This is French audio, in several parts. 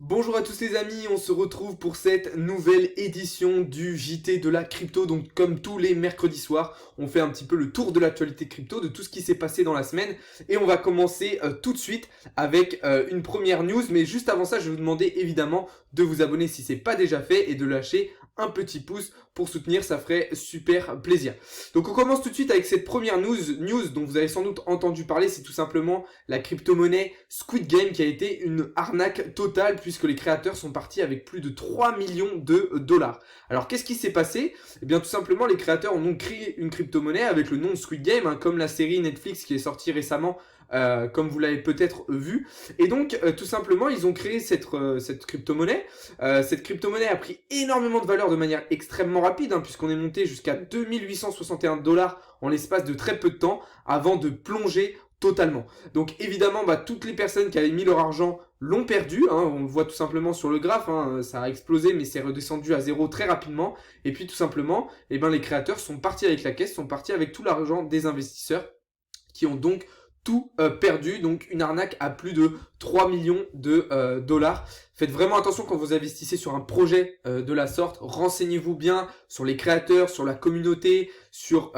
Bonjour à tous les amis, on se retrouve pour cette nouvelle édition du JT de la crypto. Donc comme tous les mercredis soirs, on fait un petit peu le tour de l'actualité crypto, de tout ce qui s'est passé dans la semaine. Et on va commencer tout de suite avec une première news. Mais juste avant ça, je vais vous demander évidemment de vous abonner si ce n'est pas déjà fait et de lâcher un petit pouce pour soutenir, ça ferait super plaisir. Donc on commence tout de suite avec cette première news dont vous avez sans doute entendu parler, c'est tout simplement la crypto-monnaie Squid Game qui a été une arnaque totale puisque les créateurs sont partis avec plus de 3 millions de dollars. Alors qu'est-ce qui s'est passé? Eh bien tout simplement les créateurs ont donc créé une crypto-monnaie avec le nom de Squid Game, comme la série Netflix qui est sortie récemment. Comme vous l'avez peut-être vu. Et donc, tout simplement, ils ont créé cette crypto-monnaie. Cette crypto-monnaie a pris énormément de valeur de manière extrêmement rapide, puisqu'on est monté jusqu'à 2861 dollars en l'espace de très peu de temps, avant de plonger totalement. Donc évidemment, toutes les personnes qui avaient mis leur argent l'ont perdu, on le voit tout simplement sur le graphe, ça a explosé mais c'est redescendu à zéro très rapidement. Et puis tout simplement, les créateurs sont partis avec la caisse, sont partis avec tout l'argent des investisseurs qui ont donc tout perdu, donc une arnaque à plus de 3 millions de dollars. Faites vraiment attention quand vous investissez sur un projet de la sorte, renseignez-vous bien sur les créateurs, sur la communauté, sur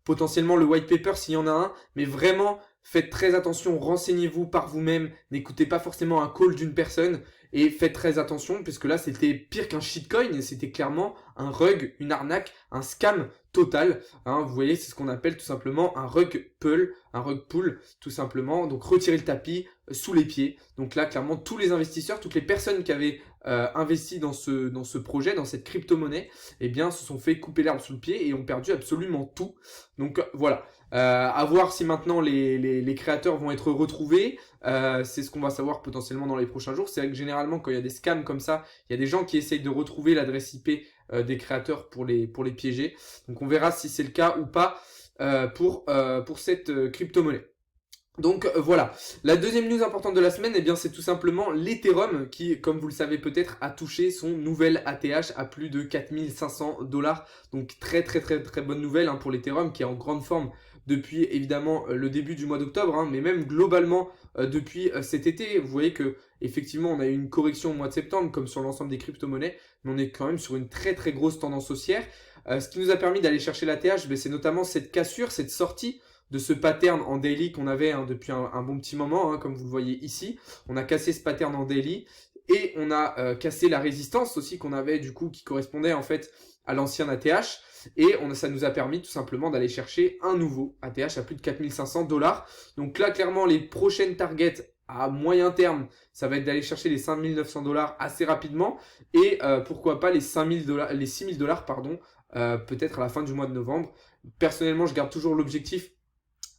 potentiellement le white paper s'il y en a un, mais vraiment faites très attention, renseignez-vous par vous-même, n'écoutez pas forcément un call d'une personne et faites très attention puisque là c'était pire qu'un shitcoin, c'était clairement un rug, une arnaque, un scam total. Vous voyez, c'est ce qu'on appelle tout simplement un rug pull, tout simplement. Donc retirer le tapis sous les pieds. Donc là, clairement, tous les investisseurs, toutes les personnes qui avaient investi dans ce projet, dans cette crypto-monnaie, se sont fait couper l'herbe sous le pied et ont perdu absolument tout. Donc voilà. À voir si maintenant les créateurs vont être retrouvés. C'est ce qu'on va savoir potentiellement dans les prochains jours. C'est vrai que généralement, quand il y a des scams comme ça, il y a des gens qui essayent de retrouver l'adresse IP des créateurs pour les piéger. Donc on verra si c'est le cas ou pas pour cette crypto-monnaie. Donc voilà, la deuxième news importante de la semaine, c'est tout simplement l'Ethereum qui, comme vous le savez peut-être, a touché son nouvel ATH à plus de 4500 dollars. Donc très bonne nouvelle pour l'Ethereum qui est en grande forme depuis évidemment le début du mois d'octobre, mais même globalement depuis cet été. Vous voyez que effectivement on a eu une correction au mois de septembre comme sur l'ensemble des crypto-monnaies, mais on est quand même sur une très grosse tendance haussière. Ce qui nous a permis d'aller chercher l'ATH, c'est notamment cette cassure, cette sortie de ce pattern en daily qu'on avait depuis un bon petit moment, comme vous le voyez ici. On a cassé ce pattern en daily et on a cassé la résistance aussi qu'on avait du coup qui correspondait en fait à l'ancien ATH et ça nous a permis tout simplement d'aller chercher un nouveau ATH à plus de 4500 dollars. Donc là clairement les prochaines targets à moyen terme, ça va être d'aller chercher les 5900 dollars assez rapidement et pourquoi pas les 5000 dollars, les 6000 dollars pardon, peut-être à la fin du mois de novembre. Personnellement, je garde toujours l'objectif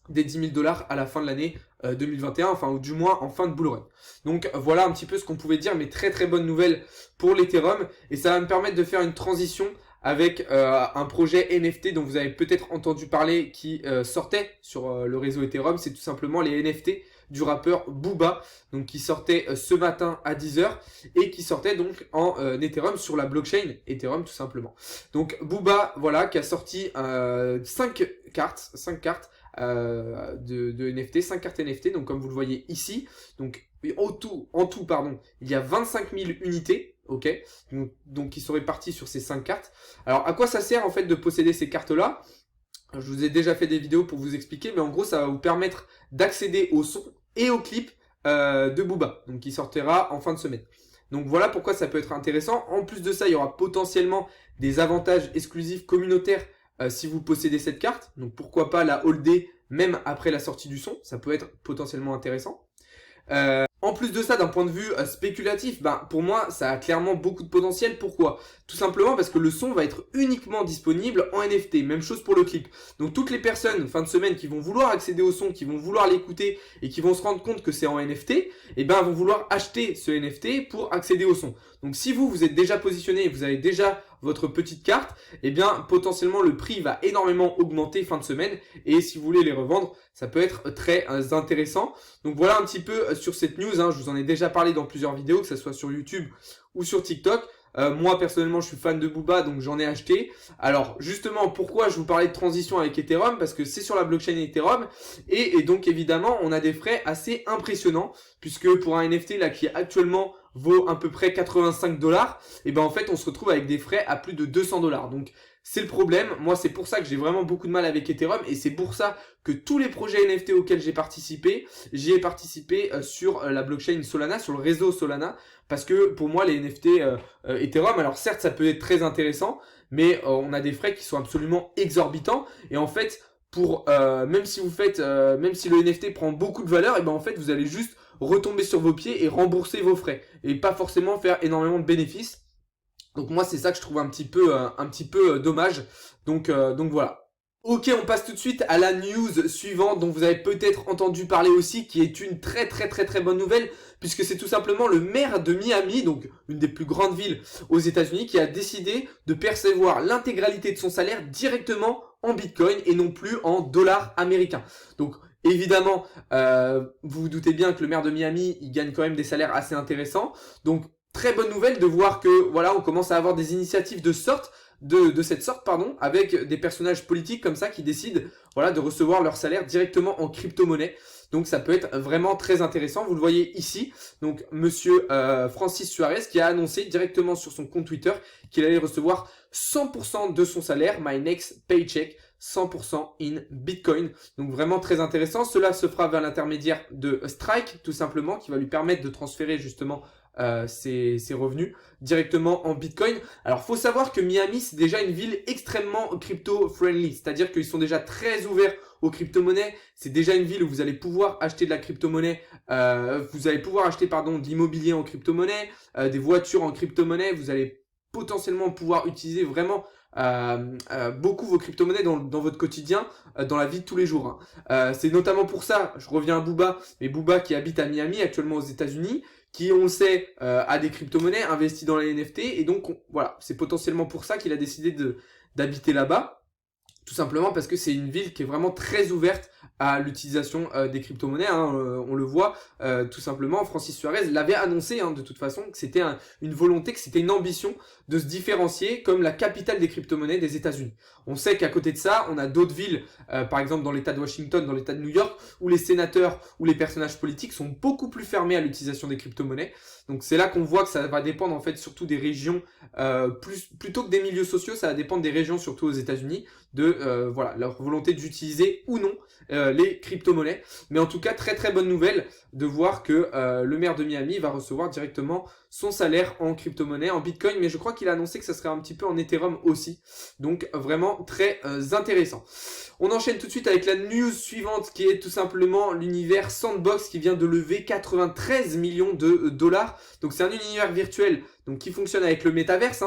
des 10 000 dollars à la fin de l'année 2021, ou du moins en fin de bull run. Donc voilà un petit peu ce qu'on pouvait dire, mais très bonne nouvelle pour l'Ethereum, et ça va me permettre de faire une transition avec un projet NFT dont vous avez peut-être entendu parler qui sortait sur le réseau Ethereum. C'est tout simplement les NFT du rappeur Booba, donc qui sortait ce matin à 10h et qui sortait donc en Ethereum sur la blockchain Ethereum tout simplement. Donc Booba, voilà, qui a sorti 5 cartes de NFT, 5 cartes NFT, donc comme vous le voyez ici. Donc en tout, il y a 25 000 unités, ok, donc qui sont réparties sur ces 5 cartes. Alors à quoi ça sert en fait de posséder ces cartes-là? Je vous ai déjà fait des vidéos pour vous expliquer, mais en gros ça va vous permettre d'accéder au son et au clip de Booba, donc qui sortira en fin de semaine. Donc voilà pourquoi ça peut être intéressant. En plus de ça, il y aura potentiellement des avantages exclusifs communautaires si vous possédez cette carte. Donc pourquoi pas la holder même après la sortie du son, ça peut être potentiellement intéressant. En plus de ça, d'un point de vue spéculatif, pour moi, ça a clairement beaucoup de potentiel. Pourquoi? Tout simplement parce que le son va être uniquement disponible en NFT. Même chose pour le clip. Donc toutes les personnes, fin de semaine, qui vont vouloir accéder au son, qui vont vouloir l'écouter et qui vont se rendre compte que c'est en NFT, vont vouloir acheter ce NFT pour accéder au son. Donc si vous êtes déjà positionné et vous avez déjà votre petite carte, potentiellement le prix va énormément augmenter fin de semaine. Et si vous voulez les revendre, ça peut être très intéressant. Donc voilà un petit peu sur cette news. Je vous en ai déjà parlé dans plusieurs vidéos, que ce soit sur YouTube ou sur TikTok. Moi personnellement je suis fan de Booba, donc j'en ai acheté. Alors justement pourquoi je vous parlais de transition avec Ethereum, parce que c'est sur la blockchain Ethereum et donc évidemment on a des frais assez impressionnants, puisque pour un NFT là qui est actuellement vaut à peu près 85 $, et ben en fait on se retrouve avec des frais à plus de 200 $. Donc c'est le problème. Moi c'est pour ça que j'ai vraiment beaucoup de mal avec Ethereum, et c'est pour ça que tous les projets NFT auxquels j'y ai participé sur la blockchain Solana, sur le réseau Solana, parce que pour moi les NFT Ethereum, alors certes ça peut être très intéressant, mais on a des frais qui sont absolument exorbitants, et en fait même si le NFT prend beaucoup de valeur, et ben en fait vous allez juste retomber sur vos pieds et rembourser vos frais, et pas forcément faire énormément de bénéfices. Donc moi c'est ça que je trouve un petit peu dommage. Donc voilà. Ok, on passe tout de suite à la news suivante dont vous avez peut-être entendu parler aussi, qui est une très bonne nouvelle, puisque c'est tout simplement le maire de Miami, donc une des plus grandes villes aux États-Unis, qui a décidé de percevoir l'intégralité de son salaire directement en Bitcoin et non plus en dollars américains. Donc évidemment, vous vous doutez bien que le maire de Miami, il gagne quand même des salaires assez intéressants. Donc très bonne nouvelle de voir que voilà, on commence à avoir des initiatives de cette sorte, avec des personnages politiques comme ça qui décident voilà, de recevoir leur salaire directement en crypto-monnaie. Donc ça peut être vraiment très intéressant. Vous le voyez ici, donc monsieur Francis Suarez qui a annoncé directement sur son compte Twitter qu'il allait recevoir 100% de son salaire, my next paycheck, 100% in Bitcoin. Donc vraiment très intéressant. Cela se fera vers l'intermédiaire de Strike, tout simplement, qui va lui permettre de transférer justement ses revenus directement en Bitcoin. Alors faut savoir que Miami c'est déjà une ville extrêmement crypto friendly, c'est-à-dire qu'ils sont déjà très ouverts aux crypto-monnaies. C'est déjà une ville où vous allez pouvoir acheter de la crypto-monnaie, vous allez pouvoir acheter de l'immobilier en crypto-monnaie, des voitures en crypto-monnaie. Vous allez potentiellement pouvoir utiliser vraiment beaucoup vos crypto-monnaies dans votre quotidien, dans la vie de tous les jours. C'est notamment pour ça, je reviens à Booba, mais Booba qui habite à Miami actuellement aux États-Unis, qui, on le sait, a des crypto-monnaies, investit dans les NFT, et donc voilà, c'est potentiellement pour ça qu'il a décidé d'habiter là-bas. Tout simplement parce que c'est une ville qui est vraiment très ouverte à l'utilisation des crypto-monnaies. On le voit tout simplement. Francis Suarez l'avait annoncé de toute façon que c'était une volonté, que c'était une ambition de se différencier comme la capitale des crypto-monnaies des États-Unis. On sait qu'à côté de ça, on a d'autres villes, par exemple dans l'État de Washington, dans l'État de New York, où les sénateurs ou les personnages politiques sont beaucoup plus fermés à l'utilisation des crypto-monnaies. Donc c'est là qu'on voit que ça va dépendre en fait surtout des régions, plutôt que des milieux sociaux, ça va dépendre des régions surtout aux États-Unis, de voilà, leur volonté d'utiliser ou non les crypto-monnaies. Mais en tout cas, très bonne nouvelle de voir que le maire de Miami va recevoir directement son salaire en crypto-monnaie, en Bitcoin, mais je crois qu'il a annoncé que ça serait un petit peu en Ethereum aussi. Donc vraiment très intéressant. On enchaîne tout de suite avec la news suivante qui est tout simplement l'univers Sandbox qui vient de lever 93 millions de dollars. Donc c'est un univers virtuel donc, qui fonctionne avec le métaverse.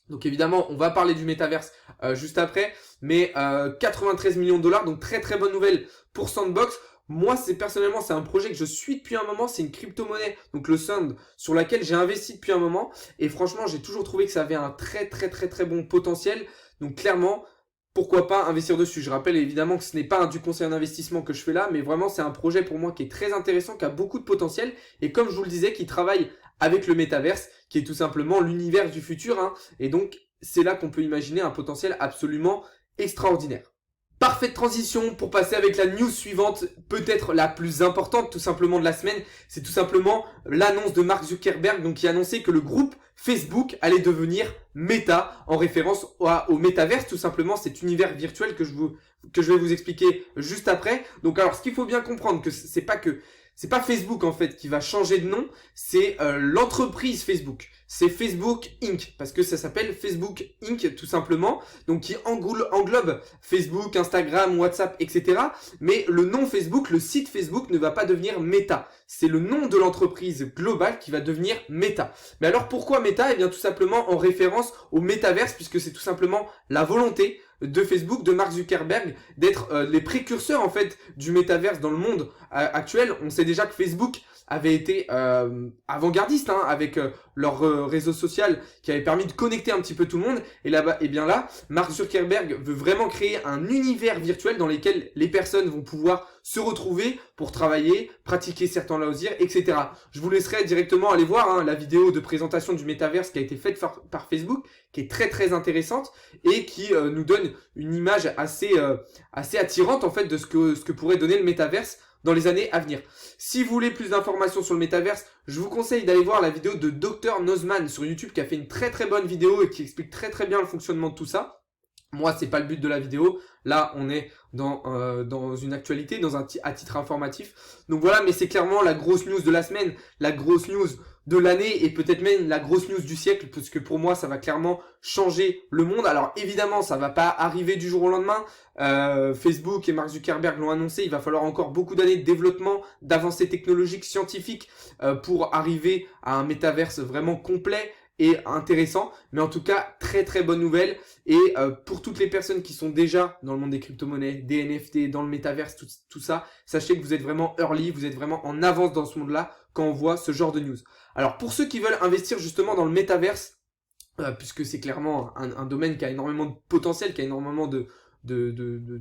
Donc évidemment, on va parler du métaverse juste après. Mais 93 millions de dollars, donc très bonne nouvelle pour Sandbox. Moi, personnellement, c'est un projet que je suis depuis un moment. C'est une crypto-monnaie, donc le Sand, sur laquelle j'ai investi depuis un moment. Et franchement, j'ai toujours trouvé que ça avait un très bon potentiel. Donc clairement, pourquoi pas investir dessus. Je rappelle évidemment que ce n'est pas du conseil en investissement que je fais là, mais vraiment, c'est un projet pour moi qui est très intéressant, qui a beaucoup de potentiel. Et comme je vous le disais, qui travaille avec le métaverse, qui est tout simplement l'univers du futur. Et donc, c'est là qu'on peut imaginer un potentiel absolument extraordinaire. Parfaite transition pour passer avec la news suivante, peut-être la plus importante tout simplement de la semaine. C'est tout simplement l'annonce de Mark Zuckerberg donc, qui a annoncé que le groupe Facebook allait devenir Meta, en référence au métaverse tout simplement, cet univers virtuel que je vais vous expliquer juste après. Donc alors ce qu'il faut bien comprendre, que c'est pas Facebook en fait qui va changer de nom, c'est l'entreprise Facebook. C'est Facebook Inc. Parce que ça s'appelle Facebook Inc. tout simplement. Donc qui englobe Facebook, Instagram, WhatsApp, etc. Mais le nom Facebook, le site Facebook ne va pas devenir Meta. C'est le nom de l'entreprise globale qui va devenir Meta. Mais alors pourquoi Meta? Eh bien tout simplement en référence au métaverse, puisque c'est tout simplement la volonté de Facebook, de Mark Zuckerberg, d'être les précurseurs en fait du métaverse dans le monde actuel. On sait déjà que Facebook avait été avant-gardiste avec leur réseau social qui avait permis de connecter un petit peu tout le monde. Et là-bas, et bien là, Mark Zuckerberg veut vraiment créer un univers virtuel dans lequel les personnes vont pouvoir se retrouver pour travailler, pratiquer certains loisirs, etc. Je vous laisserai directement aller voir la vidéo de présentation du métaverse qui a été faite par Facebook, qui est très intéressante et qui nous donne une image assez attirante en fait de ce que pourrait donner le métaverse dans les années à venir. Si vous voulez plus d'informations sur le métaverse, je vous conseille d'aller voir la vidéo de Dr Nozman sur YouTube qui a fait une très très bonne vidéo et qui explique très très bien le fonctionnement de tout ça. Moi, c'est pas le but de la vidéo. Là, on est dans une actualité, à titre informatif. Donc voilà, mais c'est clairement la grosse news de la semaine, la grosse news de l'année et peut-être même la grosse news du siècle, parce que pour moi, ça va clairement changer le monde. Alors évidemment, ça va pas arriver du jour au lendemain. Facebook et Mark Zuckerberg l'ont annoncé. Il va falloir encore beaucoup d'années de développement, d'avancées technologiques, scientifiques pour arriver à un métaverse vraiment complet et intéressant, mais en tout cas très très bonne nouvelle. Et pour toutes les personnes qui sont déjà dans le monde des crypto-monnaies, des NFT, dans le métaverse, tout ça, sachez que vous êtes vraiment early, vous êtes vraiment en avance dans ce monde-là quand on voit ce genre de news. Alors pour ceux qui veulent investir justement dans le métaverse, puisque c'est clairement un domaine qui a énormément de potentiel, qui a énormément de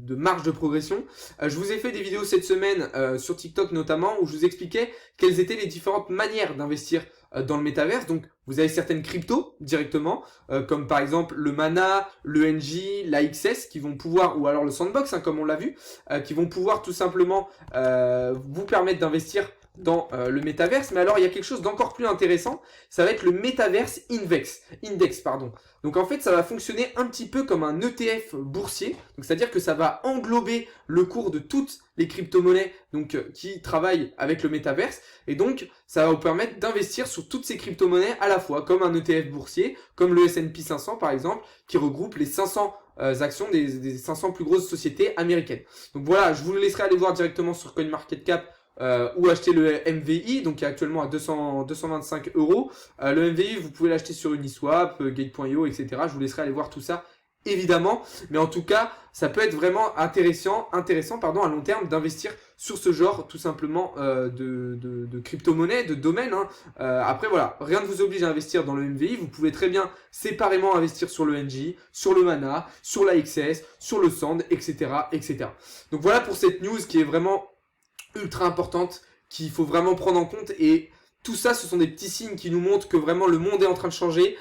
marge de progression. Je vous ai fait des vidéos cette semaine sur TikTok notamment où je vous expliquais quelles étaient les différentes manières d'investir dans le métaverse. Donc vous avez certaines cryptos directement, comme par exemple le Mana, le NJ, la XS qui vont pouvoir, ou alors le Sandbox hein, comme on l'a vu, qui vont pouvoir tout simplement vous permettre d'investir dans le métaverse. Mais alors il y a quelque chose d'encore plus intéressant, ça va être le Metaverse Index pardon. Donc en fait ça va fonctionner un petit peu comme un ETF boursier, donc c'est-à-dire que ça va englober le cours de toutes les crypto-monnaies donc qui travaillent avec le métaverse, et donc ça va vous permettre d'investir sur toutes ces crypto-monnaies à la fois, comme un ETF boursier, comme le S&P 500 par exemple, qui regroupe les 500 actions des 500 plus grosses sociétés américaines. Donc voilà, je vous laisserai aller voir directement sur CoinMarketCap ou acheter le MVI, donc qui est actuellement à 225 €. Le MVI, vous pouvez l'acheter sur Uniswap, Gate.io, etc. Je vous laisserai aller voir tout ça, évidemment. Mais en tout cas, ça peut être vraiment intéressant à long terme d'investir sur ce genre, tout simplement, de crypto-monnaie, de domaine. Hein. Après, voilà, rien ne vous oblige à investir dans le MVI. Vous pouvez très bien séparément investir sur le NJ, sur le Mana, sur la XS, sur le Sand, etc., etc. Donc voilà pour cette news qui est vraiment ultra importante, qu'il faut vraiment prendre en compte, et tout ça ce sont des petits signes qui nous montrent que vraiment le monde est en train de changer,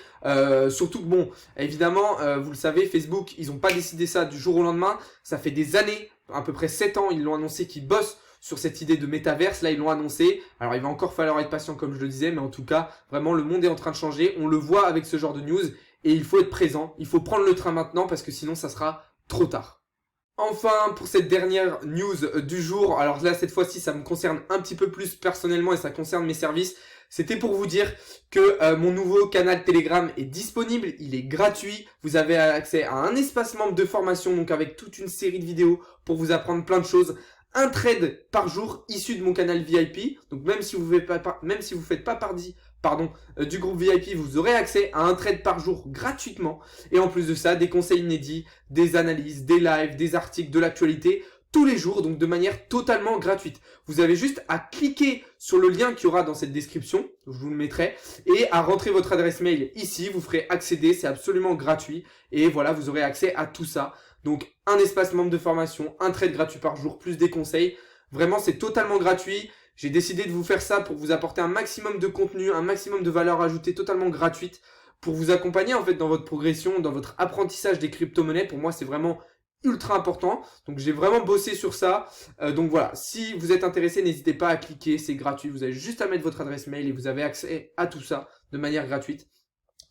surtout que bon, évidemment, vous le savez, Facebook, ils n'ont pas décidé ça du jour au lendemain, ça fait des années, à peu près 7 ans, ils l'ont annoncé qu'ils bossent sur cette idée de métaverse, là ils l'ont annoncé, alors il va encore falloir être patient comme je le disais, mais en tout cas, vraiment le monde est en train de changer, on le voit avec ce genre de news, et il faut être présent, il faut prendre le train maintenant, parce que sinon ça sera trop tard. Enfin, pour cette dernière news du jour, alors là cette fois-ci ça me concerne un petit peu plus personnellement et ça concerne mes services. C'était pour vous dire que mon nouveau canal Telegram est disponible, il est gratuit. Vous avez accès à un espace membre de formation, donc avec toute une série de vidéos pour vous apprendre plein de choses. Un trade par jour issu de mon canal VIP, donc même si vous faites pas partie du groupe VIP, vous aurez accès à un trade par jour gratuitement. Et en plus de ça, des conseils inédits, des analyses, des lives, des articles, de l'actualité, tous les jours, donc de manière totalement gratuite. Vous avez juste à cliquer sur le lien qu'il y aura dans cette description, je vous le mettrai, et à rentrer votre adresse mail ici, vous ferez accéder, c'est absolument gratuit. Et voilà, vous aurez accès à tout ça. Donc un espace membre de formation, un trade gratuit par jour, plus des conseils. Vraiment, c'est totalement gratuit. J'ai décidé de vous faire ça pour vous apporter un maximum de contenu, un maximum de valeur ajoutée totalement gratuite pour vous accompagner en fait dans votre progression, dans votre apprentissage des crypto-monnaies. Pour moi, c'est vraiment ultra important. Donc, j'ai vraiment bossé sur ça. Donc voilà, si vous êtes intéressé, n'hésitez pas à cliquer, c'est gratuit. Vous avez juste à mettre votre adresse mail et vous avez accès à tout ça de manière gratuite.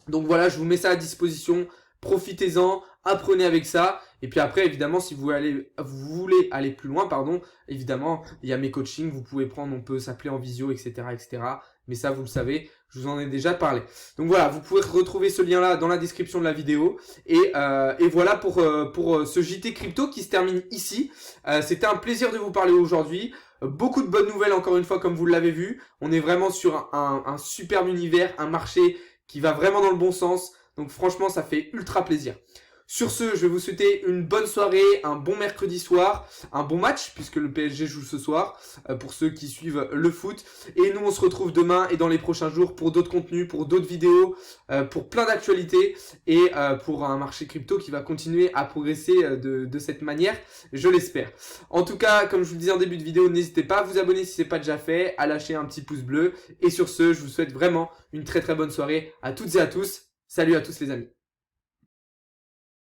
Donc voilà, je vous mets ça à disposition. Profitez-en, apprenez avec ça. Et puis après, évidemment, si vous voulez aller plus loin, évidemment, il y a mes coachings, vous pouvez prendre, on peut s'appeler en visio, etc., etc. Mais ça, vous le savez, je vous en ai déjà parlé. Donc voilà, vous pouvez retrouver ce lien-là dans la description de la vidéo. Et voilà pour ce JT Crypto qui se termine ici. C'était un plaisir de vous parler aujourd'hui. Beaucoup de bonnes nouvelles, encore une fois, comme vous l'avez vu. On est vraiment sur un superbe univers, un marché qui va vraiment dans le bon sens. Donc franchement, ça fait ultra plaisir. Sur ce, je vais vous souhaiter une bonne soirée, un bon mercredi soir, un bon match, puisque le PSG joue ce soir, pour ceux qui suivent le foot. Et nous, on se retrouve demain et dans les prochains jours pour d'autres contenus, pour d'autres vidéos, pour plein d'actualités et pour un marché crypto qui va continuer à progresser de cette manière, je l'espère. En tout cas, comme je vous le disais en début de vidéo, n'hésitez pas à vous abonner si ce n'est pas déjà fait, à lâcher un petit pouce bleu. Et sur ce, je vous souhaite vraiment une très très bonne soirée à toutes et à tous. Salut à tous les amis.